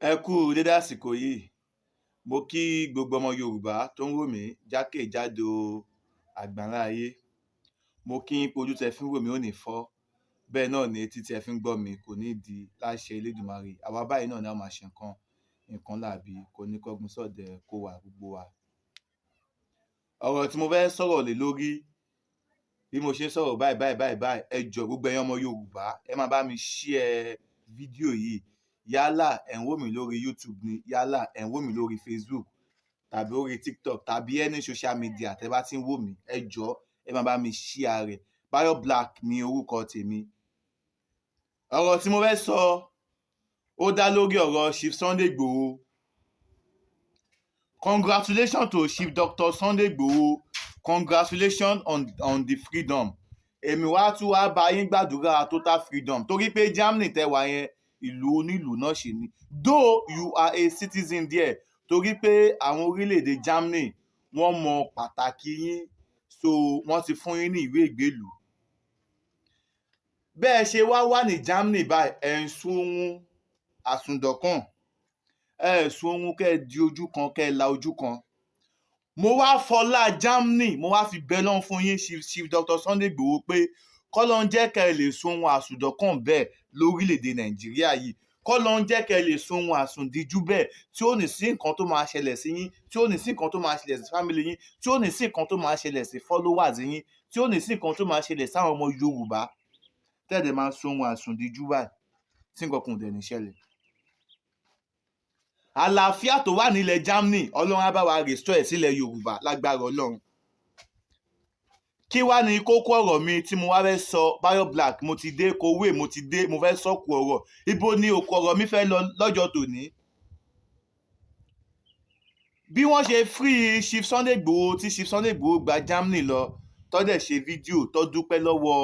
Ẹ kú dédé àsìkò yìí. Mo kí gbogbo ọmọ Yorùbá tó ń wò mí jákèjádò àgbáńlá ayé. Mo kí yín pé ojú tẹ fi ń wò mí ò ní fọ́. Bẹ́ẹ̀ náà ni etí tẹ fi ń gbọ́ mi kò ní di láṣẹ Elédùmarè. Àwa báyìí náà ni a máa ṣe nǹkan làbí kò ní kọ́gun sọ̀dẹ̀ kó wà gbogbo wa. Ọ̀rọ̀ tí mo fẹ́ sọ̀rọ̀ lé lórí bí mo ṣe ń sọ̀rọ̀ báyìí ẹ jọ̀ọ́ gbogbo ẹ̀yin ọmọ Yorùbá ẹ máa bá mi share fídíò yìí. Yálà ẹ̀ ń wò mí lórí YouTube ni, yálà ẹ̀ ń wò mí lórí Facebook tàbí orí TikTok tàbí any social media tẹ́ bá ti ń wò mí, ẹ jọ̀ọ́ ẹ máa bá mi share rẹ̀. Bayo Black ni orúkọ tèmi. Ọ̀rọ̀ tí mo fẹ́ sọ ó dá lórí ọ̀rọ̀ Chief Sunday Igboho. Congratulations to Chief Dr. Sunday Igboho. Congratulations on the freedom. Èmi wá tún wá bá yín gbàdúrà total freedom torí pé Germany tẹ́ wà yẹn ìlú onílùú náà ṣe ni. Though you are a citizen there, torí pé àwọn orílẹ̀-èdè Germany wọ́n mọ pàtàkì yín, so wọ́n ti fún yín ní ìwé ìgbélùú. Bẹ́ẹ̀ ṣe wá ní Germany báyìí ẹ̀ ń sun ohun àsùndọ̀kàn, ẹ̀ ń sun ohun kẹ́ ẹ di ojú kan kẹ́ ẹ la ojú kan. Mo wá fọlá Germany mo wá fi bẹ lọ́n fún yín Chief Dr. Sunday Igboho pé kọ́lọ́n jẹ́ kẹ́ ẹ lè sun ohun àsùndọ̀kàn bẹ́ẹ̀ lórílẹ̀‐èdè Nàìjíríà yìí, kọ́lọ́n jẹ́ kẹ́ ẹ lè sun ohun àsùndíjú bẹ́ẹ̀ tí ó ní sí nǹkan tó máa ṣẹlẹ̀ sí yín, tí ó ní sí nǹkan tó máa ṣẹlẹ̀ sí family yín, tí ó ní sí nǹkan tó máa ṣẹlẹ̀ sí followers yín, tí ó ní sí nǹkan tó máa ṣẹlẹ̀ sáwọn ọmọ Yorùbá tẹ́ẹ̀dẹ̀ máa sun ohun àsùndíjú báyìí tí nǹkan kan ò dẹ̀ ní ṣẹlẹ̀. Àlàáfíà tó wà nílẹ̀ Germany Ọlọ́run á bá wa restore ẹ̀ sílẹ̀ Yorùbá lágbára Ọlọ́run. Kí wá ní kókó ọ̀rọ̀ mi tí mo wá fẹ́ sọ? Bayo Black mo ti dé kowé mo ti dé mo fẹ́ sọ̀kù ọ̀rọ̀. Ibo ni òkú ọ̀rọ̀ mi fẹ́ lọ lọ́jọ́ tòní? Bí wọ́n ṣe free Chief Sunday Igboho tí Chief Sunday Igboho gba Germany lọ tó dẹ̀ ṣe fídíò tó dúpẹ́ lọ́wọ́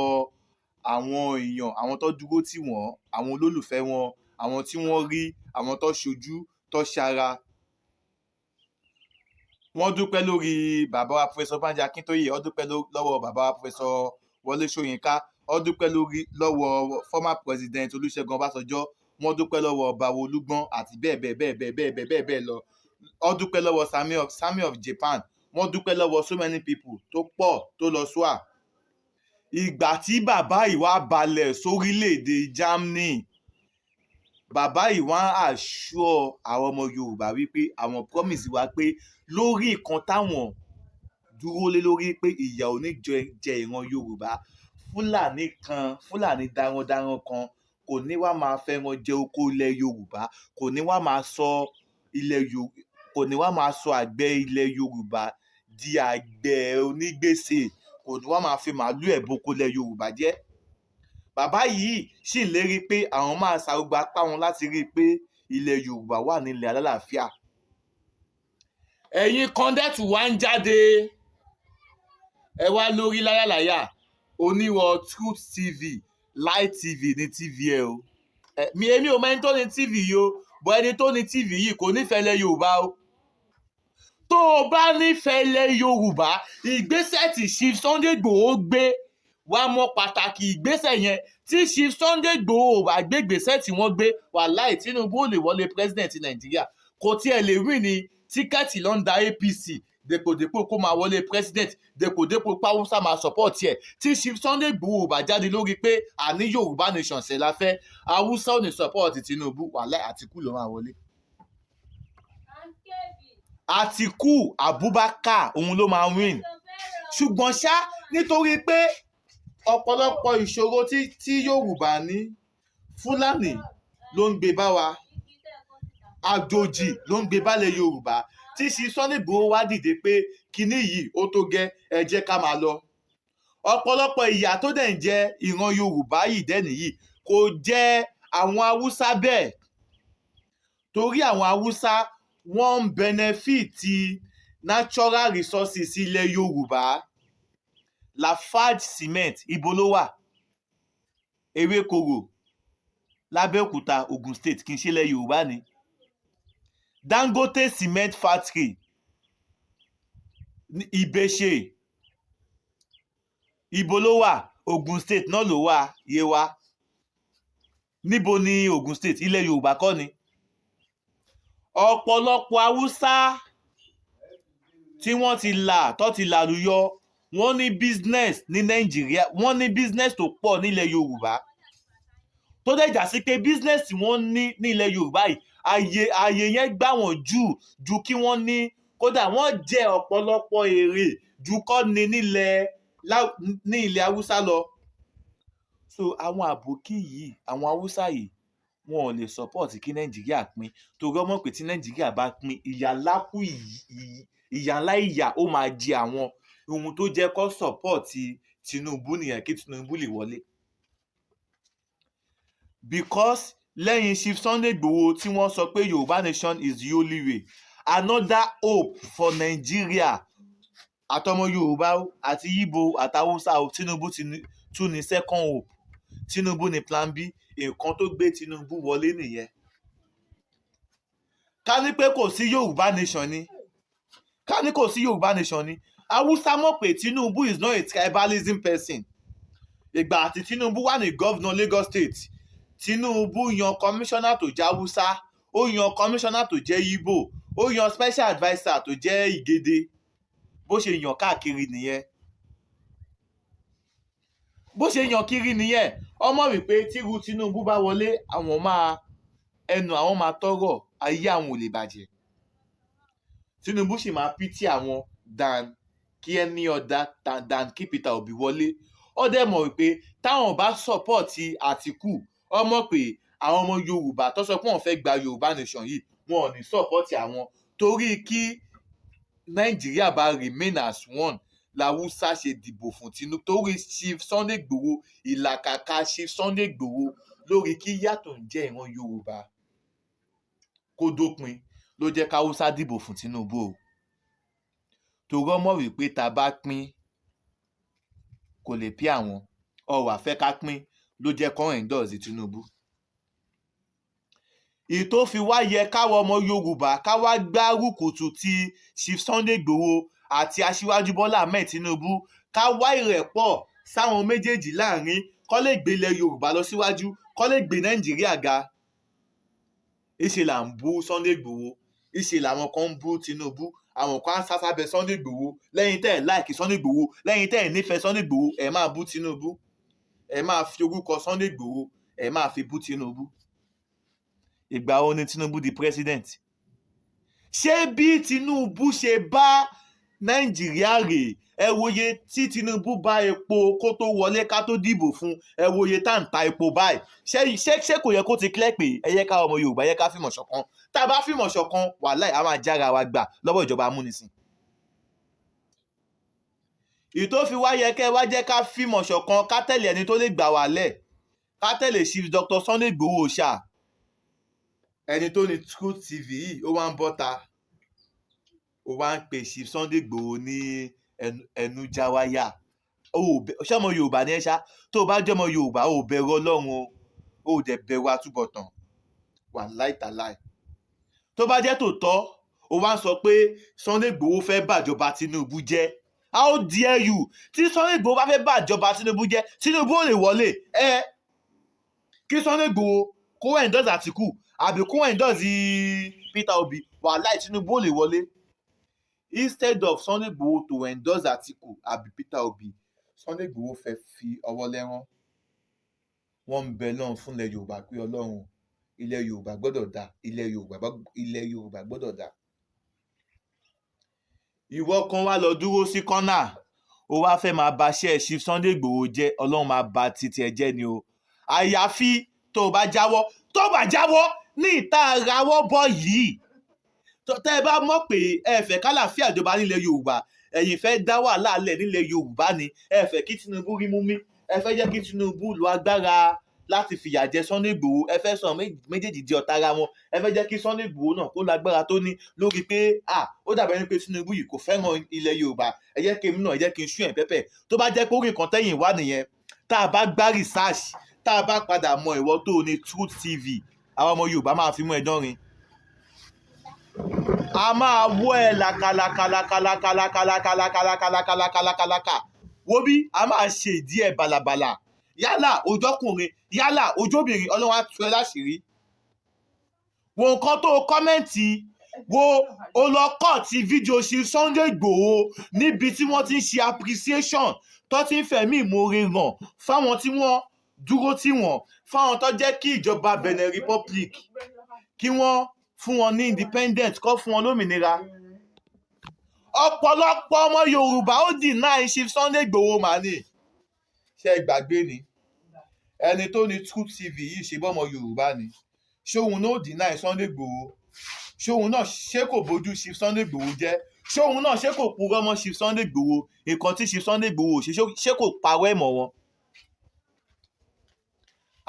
àwọn èèyàn, àwọn tó dúró tì wọ́n, àwọn olólùfẹ́ wọn, àwọn tí wọ́n rí, àwọn tó ṣojú tó ṣara. Wọ́n dúpẹ́ lórí bàbá wa Professor Banji Akintoye, wọ́n dúpẹ́ lọ́wọ́ bàbá wa Professor Wọlé Ṣóyínká, wọ́n dúpẹ́ lọ́wọ́ former president Olúṣẹ́gun Ọbásanjọ́, wọ́n dúpẹ́ lọ́wọ́ ọba Olúgbọ́n àti bẹ́ẹ̀ lọ. Wọ́n dúpẹ́ lọ́wọ́ Sami of Japan, wọ́n dúpẹ́ lọ́wọ́ so many people tó pọ̀ tó lọ sùà. Ìgbà tí bàbá yìí wá balẹ̀ sórílẹ̀-èdè Germany, bàbá yìí wá assure àwọn ọmọ Yorùbá wípé àwọn promise wa pé lórí nǹkan táwọn dúró lé lórí pé ìyà ò ní jẹ ìran Yorùbá, Fúlàní darandaran kan kò ní wá máa fẹ́ràn jẹ oko ilẹ̀ Yorùbá, kò ní wá máa sọ àgbẹ̀ ilẹ̀ Yorùbá di àgbẹ̀ onígbèsè, kò ní wá máa fi màálù ẹ̀ boko ilẹ̀ Yorùbá jẹ́. Bàbá yìí sì lérí pé àwọn máa ṣàrògbà apá wọn láti rí i pé ilẹ̀ Yorùbá wà nílẹ̀ alálàáfíà. Ẹ̀yin kọ́ndẹ́tù wá ń jáde ẹ wá lórí láyàláyà oníwọ̀ Truth TV, Light TV ní TV ẹ o. Èmi ò mọ ẹni tó ní TV yìí o, bọ́ ẹni tó ní TV yìí kò nífẹ̀ẹ́ ilẹ̀ Yorùbá o. Tó o bá nífẹ̀ẹ́ ilẹ̀ Yorùbá, ìgbésẹ̀ tí Chief Sunday Igboho gbé wá mọ pàtàkì ìgbésẹ̀ yẹn. Tí Chief Sunday Igboho bá gbé ìgbésẹ̀ tí wọ́n gbé, wàláì Tinubu ò lè wọlé president Nàìjíríà, kò tiẹ̀ lè win ní tíkẹ́ẹ̀tì lọ́ndà APC dèpòdèpò kó máa wọlé president, dèpòdèpò pàwọ́sà máa support ẹ̀. Tí Chief Sunday Igboho bá jáde lórí pé àní Yorùbá nation ṣe la fẹ́, Haúsá ò ní support Tinubu, wàláì Àtíkù ló máa wọlé. Àtíkù Abubakar òun ló máa win. Ṣùgbọ́n ṣá nítorí pé ọ̀pọ̀lọpọ̀ ìṣòro tí Yorùbá ní, Fúlàní ló ń gbé bá wa, àjòjì ló ń gbé bálẹ̀ Yorùbá. Tí Chief Sunday Igboho wá dìde pé kinní yìí ó tó gẹ́, ẹ jẹ́ ká máa lọ. Ọ̀pọ̀lọpọ̀ ìyà tó dẹ̀ ń jẹ ìran Yorùbá yìí dẹ́nì yìí kò jẹ́ àwọn Haúsá bẹ́ẹ̀, torí àwọn Haúsá wọ́n ń benefit natural resources ilẹ̀ Yorùbá. Lafarge cement ibo ló wà? Ewékorò l'Abẹ́òkúta, Ogun State, kì í ṣe ilẹ̀ Yorùbá ni. Dangote cement factory Ìbẹ̀ṣe ibo ló wà? Ogun State náà ló wà, Yewa. Níbo ni Ogun State? Ilẹ̀ Yorùbá kọ́ ni. ọ̀pọ̀lọpọ̀ Haúsá tí wọ́n ti là tó ti làlùyọ wọ́n ní business ní Nàìjíríà, wọ́n ní business tó pọ̀ nílẹ̀ Yorùbá tó dẹ̀ jà sí pé business tí wọ́n ní nílẹ̀ Yorùbá yìí ààyè yẹn gbà wọ́n ju kí wọ́n ní, kódà wọ́n jẹ ọ̀pọ̀lọpọ̀ èrè ju kọ́ ní ilẹ̀ Haúsá lọ. So àwọn àbòkí yìí, àwọn Haúsá yìí wọn ò lè support kí Nàìjíríà pín, torí ọmọ pé tí Nàìjíríà bá pín ìyà ńlá ó máa jẹ àwọn. Ohun tó jẹ́ kó support Tinubu nìyẹn, kí Tinubu lè wọlé. Because lẹ́yìn Chief Sunday Igboho tí wọ́n sọ pé Yorùbá nation is the only way, another hope for Nigeria àtọmọ Yorùbá àti Igbo àtàwùsá Tinubu tún ní second hope. Tinubu ní plan B. Nǹkan tó gbé Tinubu wọlé nìyẹn. Ká ní pé kò sí Yorùbá nation ni, Haúsá mọ̀ pé Tinubu is not a tribalism person. Ìgbà àti Tinubu wà ní governor Lagos State, Tinubu yan commissioner tó jẹ́ Haúsá, ó yan commissioner tó jẹ́ Igbo, ó yan special adviser tó jẹ́ Igede. Bó ṣe yan káàkiri nìyẹn. Ọmọ wípé tíru Tinubu bá wọlé ẹnu àwọn máa tọrọ, ayé àwọn ò lè bàjẹ́. Tinubu sì máa pity àwọn than kí any other than kí Peter Obi wọlé. Ó dẹ̀ mọ̀ wípé táwọn bá support Àtíkù, ọmọ pé àwọn ọmọ Yorùbá tó sọ pé wọ́n fẹ́ gba Yorùbá nation yìí wọn ò ní support àwọn, torí kí Nàìjíríà bá remain as one làwùsá ṣe dìbò fún Tinubu, torí Chief Sunday Igboho, ìlàkàkà Chief Sunday Igboho lórí kí yàtọ̀ ń jẹ́ ìran Yorùbá kó dópin ló jẹ́ káwùsá dìbò fún Tinubu o. Torí ọmọ wípé tá bá pín kò lè pí àwọn, ọ̀rọ̀ àfẹ́ ká pín ló jẹ́ kó endorse Tinubu. Ìtò fi wá yẹ káwọn ọmọ Yorùbá ká wá gbárùkùtù ti Chief Sunday Igboho àti Aṣíwájú Bọ́lá Ahmed Tinubu, ká wá ìrẹ́pọ̀ sáwọn méjèèjì láàrin, kó lè gbé ilẹ̀ Yorùbá lọ síwájú, kó lè gbé Nàìjíríà ga. Ìṣe là ń bú Sunday Igboho, ìṣe làwọn kan ń bú Tinubu, àwọn kan á sásábẹ Sunday Igboho. Lẹ́yìn tẹ́ ẹ̀ láìkì Sunday Igboho, lẹ́yìn tẹ́ ẹ̀ nífẹ̀ẹ́ Sunday Igboho, ẹ̀ máa bú Tinubu, ẹ̀ máa fi orúkọ Sunday Igboho ẹ̀ máa fi bú Tinubu. Ìgbà wo ni Tinubu di president? Ṣé bí Tinubu ṣe bá Nàìjíríà rè? Ẹ wòye tí Tinubu bá epo kó tó wọlé ká tó dìbò fún, ẹ wòye tá ń ta epo báyìí. Ṣé kò yẹ kó ti clear pé ẹ yẹ ká ọmọ Yorùbá yẹ ká fìmọ̀ ṣọ̀kan? Tá a bá fìmọ̀ ṣọ̀kan, wàláhì a máa jára wa gbà lọ́wọ́ ìjọba amúnisìn. Ìtò fi wá yẹ kẹ́ wá jẹ́ ká fìmọ̀ ṣọ̀kan, ká tẹ̀lé ẹni tó lè gbà wá lẹ̀, ká tẹ̀lé Chief Dr. Sunday Igboho ṣá. Ẹni tó ní Truth TV yìí ó wá ń bọ́ta, ó wá ń pè Chief Sunday Igboho ní ẹnu jáwáyà. Ṣé ọmọ Yorùbá ni ẹ ṣá? Tó o bá jẹ́ ọmọ Yorùbá ò bẹ̀rù Ọlọ́run o, ò dẹ̀ bẹ̀rù àtúbọ̀tán. Wàláhì tàláhì. Tó bá jẹ́ tòótọ́, ó wá ń sọ pé Sunday Igboho fẹ́ bàjọba Tinubu jẹ́. How dare you? Tí Sunday Igboho bá fẹ́ bàjọba Tinubu jẹ́, Tinubu ò lè wọlé. Kí Sunday Igboho kó endorse Àtíkù àbí kó endorse Peter Obi, wàláhì Tinubu ò lè wọlé. Instead of Sunday Igboho to endorse Àtíkù àbí Peter Obi, Sunday Igboho fẹ́ fi ọwọ́ lẹ́rán. Wọ́n ń bẹ lọ́run fún ilẹ̀ Yorùbá pé Ọlọ́run, ilẹ̀ Yorùbá gbọ́dọ̀ dá, ilẹ̀ Yorùbá gbọ́dọ̀ dá. Ìwọ kan wá lọ dúró sí kọ́nà, ó wá fẹ́ máa ba iṣẹ́ Chief Sunday Igboho jẹ́, Ọlọ́run máa ba titi ẹ jẹ́ ni o. Àyàfi tó bá jáwọ́ ní ìta rawọ́ bọ́ yìí. Tẹ́ ẹ bá mọ̀ pé ẹ fẹ́ kálàáfíà ìjọba nílẹ̀ Yorùbá, ẹ̀yin fẹ́ dá wàhálà lẹ̀ nílẹ̀ Yorùbá ni, ẹ fẹ́ kí Tinubu rí mú mí, ẹ fẹ́ jẹ́ kí Tinubu lo agbára láti fìyà jẹ Sunday Igboho, ẹ fẹ́ sọ méjèèjì di ọ̀tá ara wọn, ẹ fẹ́ jẹ́ kí Sunday Igboho náà kó lágbára tó ní lórí pé ó dàbẹ̀ ní pé Tinubu yìí kò fẹ́ràn ilẹ̀ Yorùbá, ẹ jẹ́ kí èmi náà, ẹ jẹ́ kí n ṣú ẹ̀ pẹ́pẹ́. Tó bá jẹ́ pé orí nǹkan tẹ́yìn wá nìyẹn, tá a bá gbá research, tá a bá padà mọ ìwọ tó ní Truth TV, àwọn ọmọ Yorùbá máa fi mú ẹ dánrin. A máa wọ́ ẹ làkàlàkàlàkàlàkàlàkàlàkàlàkàlàkàlàkàlàkà. Wo bí a máa ṣe ìdí ẹ bàlàbàlà, yálà ojọ́kùnrin yálà ojóbìnrin, Ọlọ́run á tú ẹ láṣìírí. wo nǹkan tó kọ́mẹ́ǹtì wo o lọ kọ́ ti fídíò ṣe Sunday Igboho níbi tí wọ́n ti ń ṣe appreciation tó ti ń fẹ̀mí ìmoore hàn fáwọn tí wọ́n dúró tì wọ́n, fáwọn tó jẹ́ kí ìjọba Benin Republic kí wọ́n fún wọn ní independent, kó fún wọn lómìnira. Ọ̀pọ̀lọpọ̀ ọmọ Yorùbá ó deny Chief Sunday Igboho mà ní. Ṣé gbàgbé ni ẹni tó ní Truth TV yìí ṣe bọ́mọ Yorùbá ni, ṣé òun náà deny Sunday Igboho? Ṣé òun náà ṣé kò bójú Chief Sunday Igboho jẹ́? Ṣé òun náà ṣé kò purọ́ mọ́ Chief Sunday Igboho? Nǹkan tí Chief Sunday Igboho ṣé kò parọ́ ẹ̀mọ́ wọn?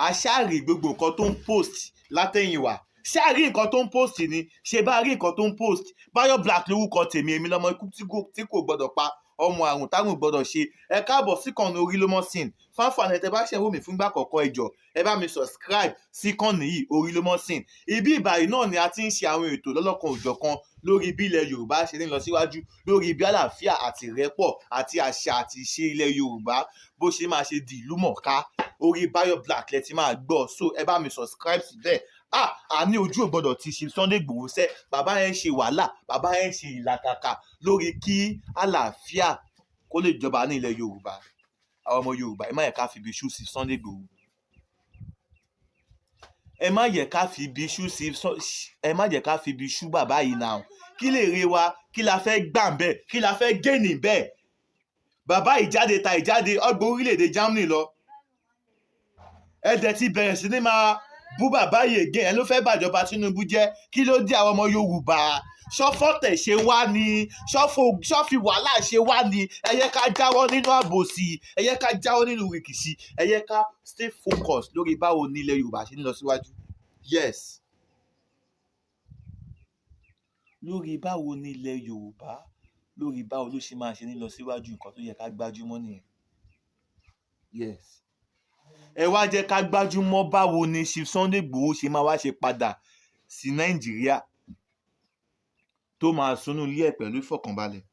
Aṣáàrí gbogbo nǹkan tó ń post látẹ̀yìnwá, ṣáàrí nǹkan tó ń post ni, ṣe bá rí nǹkan tó ń post. Báyọ̀ Black lórúkọ tèmi, èmi lọmọ ikú tí kò gbọdọ̀ pa, ọmọ àrùn táwọn gbọdọ̀ ṣe. Ẹ káàbọ̀ sí ìkànnì Orílómọ́sìn. Fáfàní tẹ́ bá ṣe wò mí fúngbà àkọ́kọ́, ẹ jọ̀ọ́ ẹ bá mi subscribe sí ìkànnì yìí Orílómọ́sìn. Ibi ìbàyìí náà ni a ti ń ṣe àwọn ètò lọ́lọ́kan òjọ̀kan lórí bí ilẹ̀ Yorùbá ṣe ń lọ síwájú, lórí bí àlàáfíà àti ìrẹ́pọ̀ àti àṣà àti ìṣe ilẹ̀ Yorùbá bó ṣe máa ṣe di ìlú mọ̀ọ́ká. Orí Báyọ̀ Black lẹ ti máa gbọ́, so ẹ bá mi subscribe síbẹ̀. Àní ojú ò gbọdọ̀ ti Chief Sunday Igboho sẹ́, bàbá yẹn ṣe wàhálà, bàbá yẹn ṣe ìlàkàkà lórí kí àlàáfíà kó lè jọba ní ilẹ̀ Yorùbá. Àwọn ọmọ Yorùbá ẹ má yẹ ká fi ibi ṣú Chief Sunday Igboho. Ẹ má yẹ ká fi ibi ṣú bàbá yìí náà. Kí lè re wa, kí la fẹ́ gbà ń bẹ̀, kí la fẹ́ gẹ́nì bẹ́ẹ̀. Bàbá ìjáde ta ìjáde ọgbà orílẹ̀-èdè Germany lọ. Ẹ̀dẹ̀ ti bẹ̀rẹ̀ sí ní máa bú bàbá yìí gẹ̀ ẹ́ ló fẹ́ bàjọba Tinubu jẹ́. Kí ló dé àwọn ọmọ Yorùbá? Ṣọ́fọ̀tẹ̀ ṣe wá ni, ṣọ́fi wàhálà ṣe wá ni. Ẹ yẹ ká jáwọ́ nínú àbòsí, ẹ yẹ ká jáwọ́ nínú rìkìṣí, ẹ yẹ ká stay focused lórí báwo ní ilẹ̀ Yorùbá ṣe ń lọ síwájú. Yes, lórí báwo ní ilẹ̀ Yorùbá, lórí báwo ló ṣe máa ṣe ní lọ síwájú, nǹkan tó yẹ ká gbájúmọ́ nìyẹn. Yes, ẹ wá jẹ́ ká gbájúmọ́ báwo ni Chief Sunday Igboho ṣe máa wá ṣe padà sí Nàìjíríà tó máa súnú ilé ẹ̀ pẹ̀lú ìfọ̀kànbalẹ̀,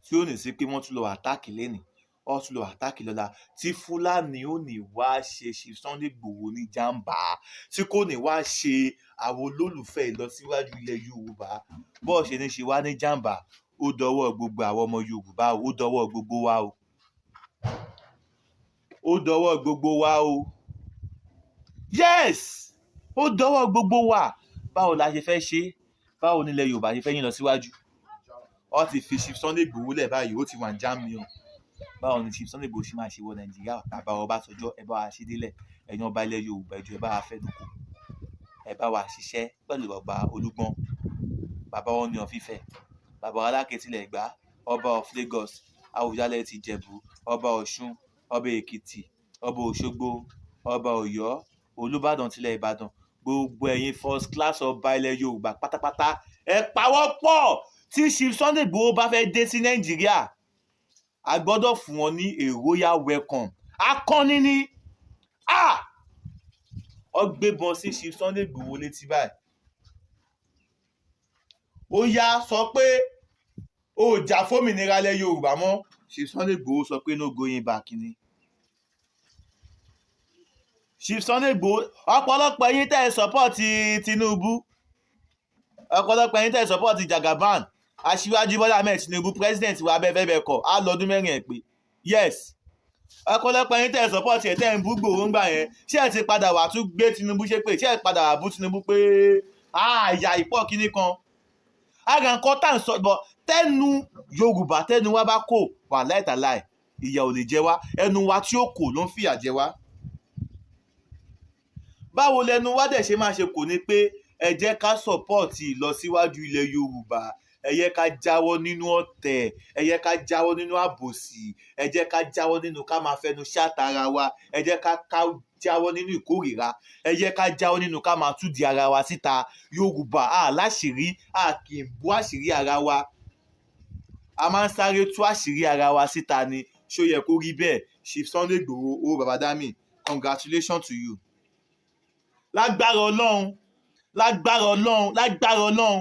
tí ó ní sí pé wọ́n tún lọ àtáàkì lẹ́nìí, wọ́n tún lọ àtáàkì lọ́la, tí Fúlàní ò ní wá ṣe Chief Sunday Igboho ní jàǹbá, tí kò ní wá ṣe àwọn olólùfẹ́ ìlọsíwájú ilẹ̀ Yorùbá bó ṣe ní ṣe wá ní jàǹbá. Ó dọwọ́ gbogbo àwọn ọmọ Yorùbá, ó dọwọ́ gbogbo wa o, ó dọwọ́ gbogbo wa o. Yes, ó dọwọ́ gbogbo wa. Báwo la ṣe fẹ́ ṣe? Báwo nílẹ̀ Yorùbá ṣe fẹ́ yín lọ síwájú? Ó ti fi Chief Sunday Igboho lẹ̀ báyìí, ó ti wà ní Germany o. Báwo ni Chief Sunday Igboho ṣe máa ṣe wọ Nàìjíríà? Bàbá Ọbásanjọ́ ẹ bá wa ṣe délẹ̀, ẹ̀yin ọba ilẹ̀ Yorùbá ẹ jọ̀ọ́ ẹ bá wa fẹ́ dúkù, ẹ bá wa ṣiṣẹ́ pẹ̀lú bàbá Olúgbọ́n, bàbá wọn ní ọ̀fífẹ́, bàbá Alákẹ́tìlẹ̀ Ẹ̀gbá, ọba of Lagos, Àwùjalẹ̀ ti Jẹ̀bú, ọba Ọ̀ṣun, ọba Èkìtì, ọba Òṣogbo, ọba Ọ̀yọ́, Olúbàdàn tilẹ̀ Ìbàdàn, gbogbo ẹ̀yin first class ọba ilẹ̀ Yorùbá pátápátá ẹ pawọ́pọ̀. Tí Chief Sunday Igboho bá fẹ́ dé sí Nàìjíríà, a gbọ́dọ̀ fún wọn ní a royal welcome. Akọni ni ó gbébọn sí Chief Sunday Igboho létí báyìí. Ó yá sọ pé ó jà fómìnira ilẹ̀ Yorùbá mọ́. Chief Sunday Igboho sọ pé no going back ni. Chief Sunday Igboho, ọ̀pọ̀lọpọ̀ ẹ̀yin tẹ́ ẹ sọ́pọ̀tì Tinubu, ọ̀pọ̀lọpọ̀ ẹ̀yin tẹ́ ẹ sọ́pọ̀tì Jagaban, Aṣíwájú Bọ́lá Ahmed Tinubu, president wa bẹ́ẹ̀ kọ́, á lọ́dún mẹ́rin ẹ̀ pé. Yes, ọ̀pọ̀lọpọ̀ ẹ̀yin tẹ́ ẹ sọ́pọ̀tì ẹ̀ tẹ́ ẹ ń bú Igboho ńgbà yẹn, ṣé ẹ ti padà wà tún gbé Tinubu ṣépè? Ṣé ẹ padà wà bú Tinubu pé ìyá ìpọ̀ kínní kan? Àgà nǹkan tá à ń sọ bọ̀ tẹ́nu Yorùbá tẹ́nu wa bá kò wà láìtàláì, ìyà ò lè jẹ wá, ẹnu wa tí ó kò ló ń fìyà jẹ wá. Báwo lẹnu wá dẹ̀ ṣe máa ṣe kò ní pé ẹ jẹ́ ká sọ̀pọ̀tì ìlọsíwájú ilẹ̀ Yorùbá, ẹ yẹ ká jáwọ́ nínú ọ̀tẹ̀, ẹ yẹ ká jáwọ́ nínú àbòsí, ẹ jẹ́ ká jáwọ́ nínú ká máa fẹnu ṣàtara wa, ẹ jẹ́ ká jáwọ́ nínú ìkórìíra, ẹ yẹ ká jáwọ́ nínú ká máa túdi ara wa síta. Yorùbá láṣìírí, kì í bú àṣírí ara wa, a máa ń sáré tú àṣírí ara wa síta ni. Ṣó yẹ kó rí bẹ́ẹ̀? Chief Sunday Igboho, bàbá Dami, congratulations to you. Lágbára Ọlọ́run, lágbára Ọlọ́run, lágbára Ọlọ́run,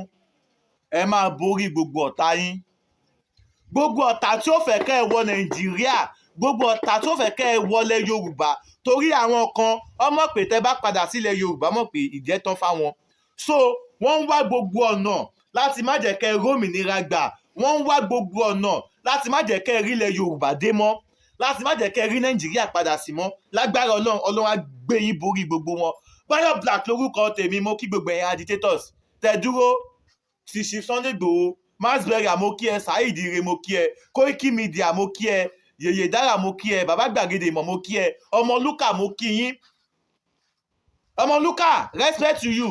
ẹ máa borí gbogbo ọ̀tá yín. Gbogbo ọ̀tá tí ó fẹ́ kẹ́ ẹ wọ Nàìjíríà, gbogbo ọ̀tá tí ó fẹ́ kẹ́ ẹ wọlé Yorùbá, torí àwọn kan ọmọ pé tẹ́ bá padà sílẹ̀ Yorùbá mọ̀ pé ìjẹ́ tán fáwọn. so wọ́n ń wá gbogbo ọ̀nà láti má jẹ́ kẹ́ rómìnira gbà, wọ́n ń wá gbogbo ọ̀nà láti má jẹ́ kẹ́ rí ilẹ̀ Yorùbá dé mọ́, láti má jẹ́ kẹ́ rí Nàìjíríà padà sí mọ́. Lágbára Ọlọ́run á gbé yín borí gbogbo wọn. Báyọ̀ Black lórúkọ tèmi, mo kí gbogbo ẹ̀yin agitators tẹ́ dúró ti Chief Sunday Igboho, Masberry mo kí ẹ, Saheed Ire mo kí ẹ, Koiki Media mo kí ẹ, Yèyè Dára mo kí ẹ, Bàbá Gbàgede Ìmọ̀ mo kí ẹ, Ọmọlúkà mo kí yín. Ọmọlúkà, respect to you.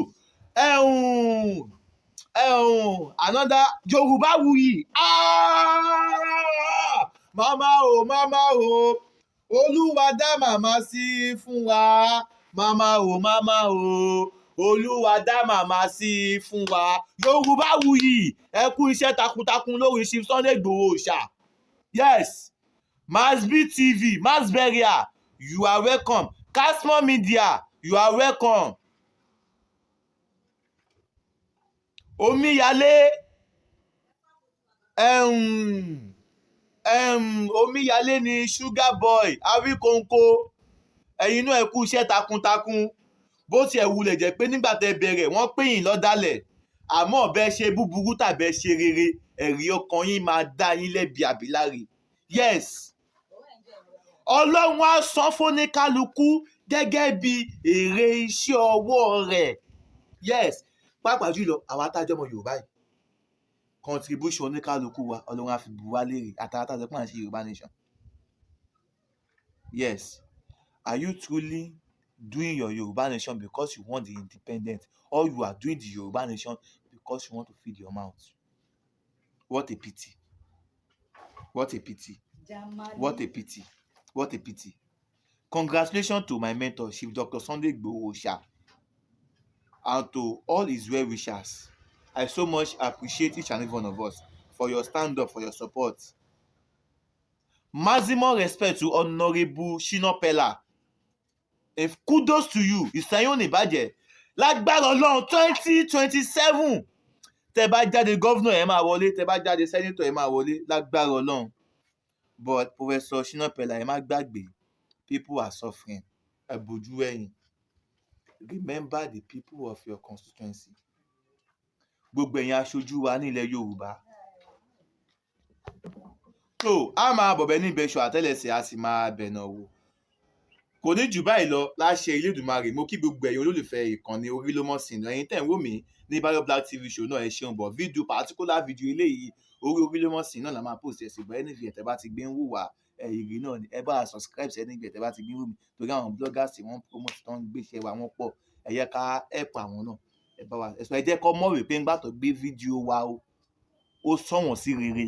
Another Yorùbáwùyí. Mama o, Olúwa dá màmá sí fún wa. Mama o, Olúwa dá màmá sí fún wa. Yorùbáwùyí, ẹ kú iṣẹ́ takuntakun lórí Chief Sunday Igboho ṣá. Yes, Masbi TV, Masberry, you are welcome. Kasmo Media, you are welcome. Omíyalé, Omíyalé ni Sugar Boy, Awikonko, ẹ̀yin náà ẹ kú iṣẹ́ takuntakun. Bó tiẹ̀ wulẹ̀ jẹ́ pé nígbà tẹ́ bẹ̀rẹ̀ wọ́n pè yín lọ́dàlẹ̀, àmọ́ bẹ́ẹ̀ ṣe búburú tàbí ẹ ṣe rere, ẹ̀rí ọkàn yín máa dá yín lẹ́bi àbíláre. Yes, Ọlọ́run á san fóníkálukú gẹ́gẹ́ bí èrè iṣẹ́ ọwọ́ rẹ̀. Yes, pàápàá jùlọ àwa tájọ́ ọmọ Yorùbá yìí, contribution oníkálukú wa Ọlọ́run á fi bù wá lérè àtàtàjọ́ pé à ń ṣe Yorùbá nation. Yes, are you truly doing your Yoruba nation because you want the independence, or you are doing the Yoruba nation because you want to feed your mouth? What a pity. What a pity. What a pity. What a pity. Congratulations to my mentor, Chief Dr. Sunday Igboho Osha, and to all his well-wishers. I so much appreciate each and every one of us for your stand-up, for your support. Maximum respect to Honorable Shina Pella. If kudos to you, ìsẹ́yìn ò ní bàjẹ́. Lágbára Ọlọ́run 2027 tẹ́ bá jáde gọ́vnọ̀ ẹ̀ máa wọlé, tẹ́ bá jáde sẹ́nítọ̀ ẹ̀ máa wọlé, lágbára Ọlọ́run. But Professor Shina Pella, ẹ má gbàgbé, people are suffering. Ẹ bójú ẹ̀yìn. Remember the people of your constituency. Gbogbo ẹ̀yin aṣojú wa ní ilẹ̀ Yorùbá. So a máa bọ̀bẹ̀ ní ìbẹ̀ṣọ àtẹ́lẹsẹ̀, a sì máa bẹ̀nà wò. Kò ní jù báyìí lọ láṣẹ Elédùmarè. Mo kí gbogbo ẹ̀yin olólùfẹ́ ìkànnì Orílómọ̀sìn, ẹ̀yin tẹ̀ ń wò mí ní Báyọ̀ Black TV show náà, ẹ ṣeun. Bọ̀ fídíò particular video eléyìí orí Orílómọ̀sìn náà la máa post ẹ̀ sí. Bọ̀ ẹni fi ẹ̀tẹ̀ bá ti gbé ń wò wá ìrì náà ni ẹ bá subscribe sí ẹni fi ẹ̀tẹ̀ bá ti gbé ń wò mí, torí àwọn bloggers tí wọ́n promote tó ń gbéṣẹ́ wa wọ́n pọ̀. Ẹ yẹ ká help àwọn náà, ẹ bá wa ẹ jẹ́ kó mọ̀ wípé ńgbà tó gbé fídíò wa ó sọ̀wọ́n sí rere.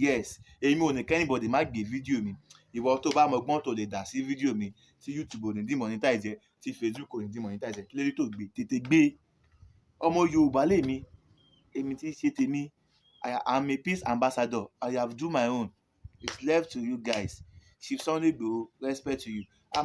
Yes, èmi ò ní kẹ́nìbọ̀dì má gbé fídíò mi. Ìwọ tó bá mọgbọ́n tó lè dà sí fídíò mi tí YouTube ò ní demonetize, tí Facebook ò ní demonetize, kí lórí tó gbé tètè gbé. Ọmọ Yorùbá lèmi, èmi tí ṣe tèmi. I am a peace ambassador. I have do my own. It's left to you guys. Chief Sunday Igboho, respect to you. A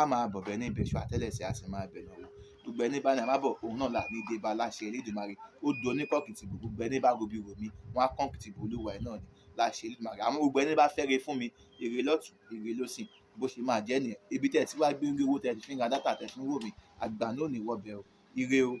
máa bọ̀bẹ̀ ní ìbẹ̀ṣọ àtẹ́lẹsẹ̀, a sì máa bẹ̀rẹ̀ wò. Gbogbo ẹni bá ní àmàbọ̀ òun náà là ní ìdè bá láṣẹ Elédùmarè. Ó do oníkọ̀kìtìbò, gbogbo ẹni bá gobi wò mí, wọ́n á kọ̀kìtìbò Olúwa ẹ̀ náà ni láṣẹ Elédùmarè. Àmọ́ gbogbo ẹni bá fẹ́re fún mi, èrè lọ́tùn, èrè lósì, bó ṣe máa jẹ́ nìyẹn. Ibi tẹ̀ tí wàá gbé owó tẹ̀ fi ń ra dátà tẹ̀ fi ń wò mí, àgbà náà ò ní wọbẹ̀ o. Ire o.